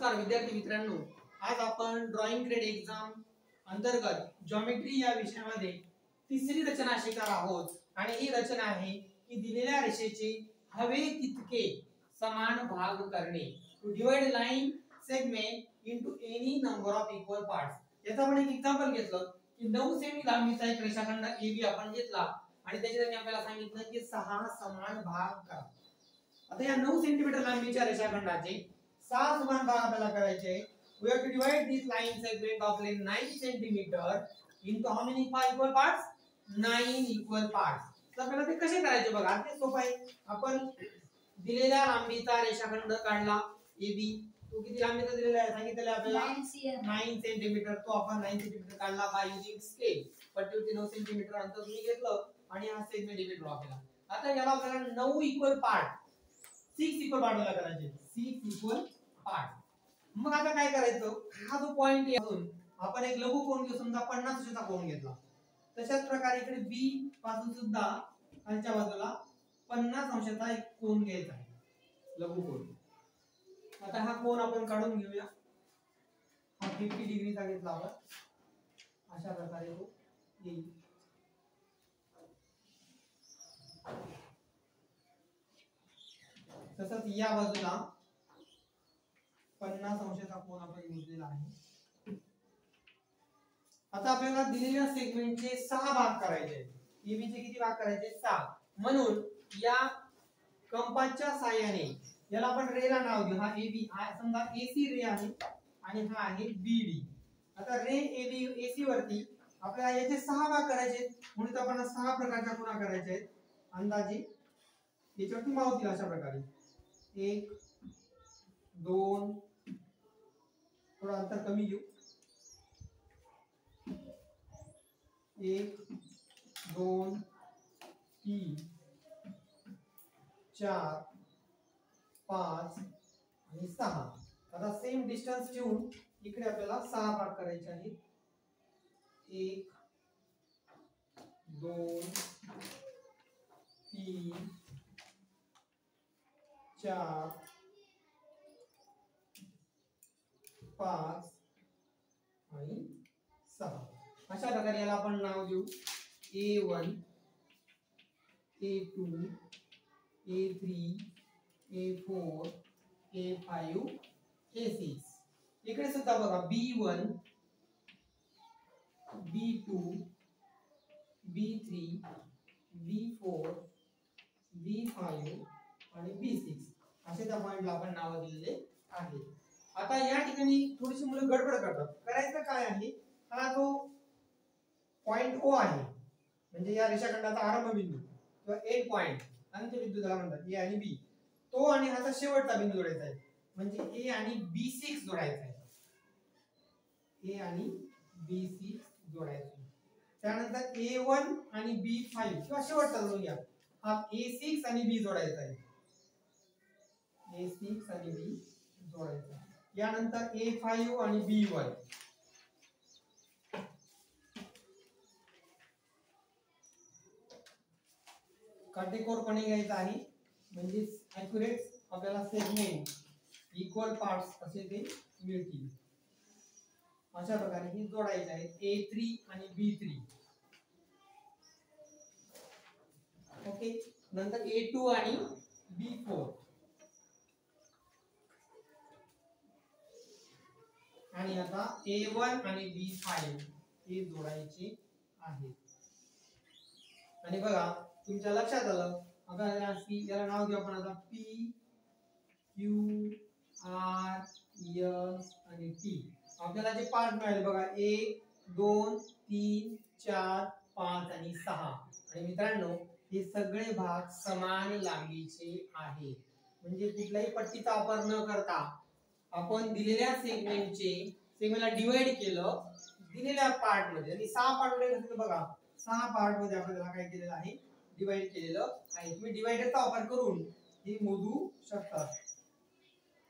नमस्कार विद्यार्थी मित्रांनो, आज आपण ड्रॉइंग ग्रेड एग्जाम अंतर्गत जॉमेट्री या विषयामध्ये तिसरी रचना शिकणार आहोत आणि ही रचना आहे की दिलेल्या रेषेचे हवे तितके समान भाग करणे. To divide line segment into any number of equal parts. याचा आपण एक एक्झाम्पल घेतलं की 9 सेमी लांबीचा एक रेषाखंड AB आपण घेतला आणि त्याच्यासाठी आपल्याला सांगितलं की 6 समान भाग करा. आता या 9 सेंटीमीटर लांबीच्या रेषाखंडाचे 6 समान भाग आपल्याला करायचे. We have to divide this line segment of length 9 cm into how many equal parts? 9 equal parts. तर आपल्याला ते कसे करायचे बघा. ते सोपं आहे. आपण दिलेल्या लांबीचा रेषाखंड काढला AB. तो किती लांबीचा दिलेला आहे सांगितलेलं आपल्याला 9 सेंटीमीटर. तो आपण 9 सेंटीमीटर काढला बाय युजिंग स्केल. पट्टीवरती 9 सेंटीमीटर अंतर तुम्ही घेतलं आणि हा सेगमेंट AB ड्रॉ केला. आता याला आपल्याला 9 इक्वल पार्ट 6 इक्वल पार्ट मला करायचे. 6 इक्वल पार्ट. मग आता काय करायचं, हा जो पॉइंट आहे आपण एक लघु कोन घेऊ. समजा 50 अंशाचा कोन घेतला. तशाच प्रकारे इकडे बी पासून सुद्धा खालच्या बाजूला 50 अंशाचा एक कोन घ्यायचा आहे, लघु कोन. आता हा कोन आपण काढून घेऊया. हा 50 डिग्रीचा घेतला आपण. अशा प्रकारे तो येईल. तसंच या बाजूला 50 अंशाचा कोन आपण मोजलेला आहे. आता आपल्याला दिलेल्या सेगमेंटचे 6 भाग करायचे आहेत. AB चे किती भाग करायचे? 6. म्हणून या कंपासच्या सहाय्याने याला आपण रेला नाव देऊ. हा AB हा समजा AC रे आहे आणि हा आहे BD. आता रे AB AC वरती आपल्याला याचे 6 भाग करायचे. म्हणून आपण 6 प्रकारच्या खुणा करायच्या आहेत. अंदाजे याच्यावरती मावतील अशा प्रकारे 1 2 थोड़ा अंतर कमी घेऊ. 1 2 3 4 5 आणि 6. आता सेम डिस्टन्स ठेवून इकडे आपल्याला 6 भाग करायचे आहेत. 1 2 3 4 5 आणि 6. अशा प्रकारे याला आपण नाव देऊ A1 A2 A3 A4 A5 A6. इकडे सुद्धा बघा B1 B2 B3 B4 B5 आणि B6 असे त्या पॉइंटला आपण नाव दिलेले आहेत. आता या ठिकाणी थोडीशी मुलं गडबड करतात. करायचं काय आहे, हा जो पॉइंट O आहे म्हणजे या रेषाखंडाचा आरंभ बिंदू किंवा एंड पॉइंट अंत्यबिंदू ज्याला म्हणतात A आणि B, तो आणि हा शेवटचा बिंदू जोडायचा आहे. म्हणजे A आणि B6 जोडायचा आहे. A आणि B6 जोडायचा आहे. त्यानंतर A1 आणि B5 किंवा शेवटचा जोडून घ्या. हा A6 आणि B जोडायचा आहे. A6 आणि B जोडायचा आहे. यानंतर A5 आणि B1. काटेकोरपणे घ्यायचा आहे म्हणजे ॲक्युरेट आपल्याला सेगमेंट इक्वल पार्ट्स असे ते मिळतील. अशा प्रकारे हे जोडायचे आहेत A3 आणि B3. ओके. नंतर A2 आणि B4 आणि आता A1 आणि B5 हे जोडायचे आहेत. आणि बघा तुमच्या लक्षात आलं. आता याला नाव देऊ आपण आता P Q R S आणि T. आपल्याला जे पार्ट मिळाले बघा 1 2 3 4 5 आणि 6. आणि मित्रांनो हे सगळे भाग समान लांबीचे आहेत. म्हणजे कुठल्याही पट्टीचा वापर न करता आपण दिलेल्या सेगमेंटला डिवाइड केलं दिलेल्या पार्ट मध्ये. आणि 6 पार्ट मध्ये बघा 6 पार्ट मध्ये आपण त्याला काय केलेलं आहे, डिवाइड केलेलं आहे. तुम्ही डिवाइडरचा वापर करून हे मोजू शकता.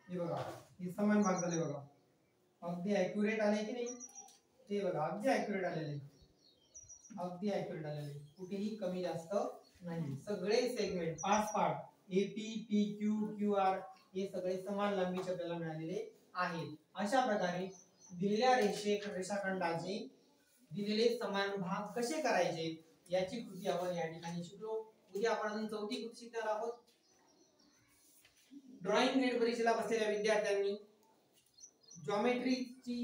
हे बघा हे समान भाग झाले बघा. अगदी ॲक्युरेट आले की नाही ते बघा. अगदी ॲक्युरेट आलेले. अगदी ॲक्युरेट आलेले. कुठेही कमी जास्त नाही. सगळे segment 5 part AP PQ QR हे सगळे समान लांबीचे आपल्याला मिळालेले आहेत. अशा प्रकारे दिलेल्या रेषाखंडाचे दिलेले समान भाग कसे करायचे याची कृती आपण या ठिकाणी शिकलो. उद्या आपण अजून चौथी कृती शिकणार आहोत. ड्रॉइंग ग्रेड परीक्षेला बसलेल्या विद्यार्थ्यांनी जॉमेट्रीची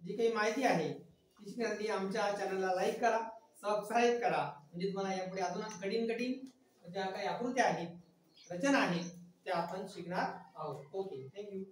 जी काही माहिती आहे ती शिकण्यासाठी आमच्या चॅनलला लाईक करा, सबस्क्राईब करा, म्हणजे तुम्हाला यापुढे अजून कठीण ज्या काही आकृत्या आहेत, रचना आहेत त्या आपण शिकणार आहोत. Okay, thank you.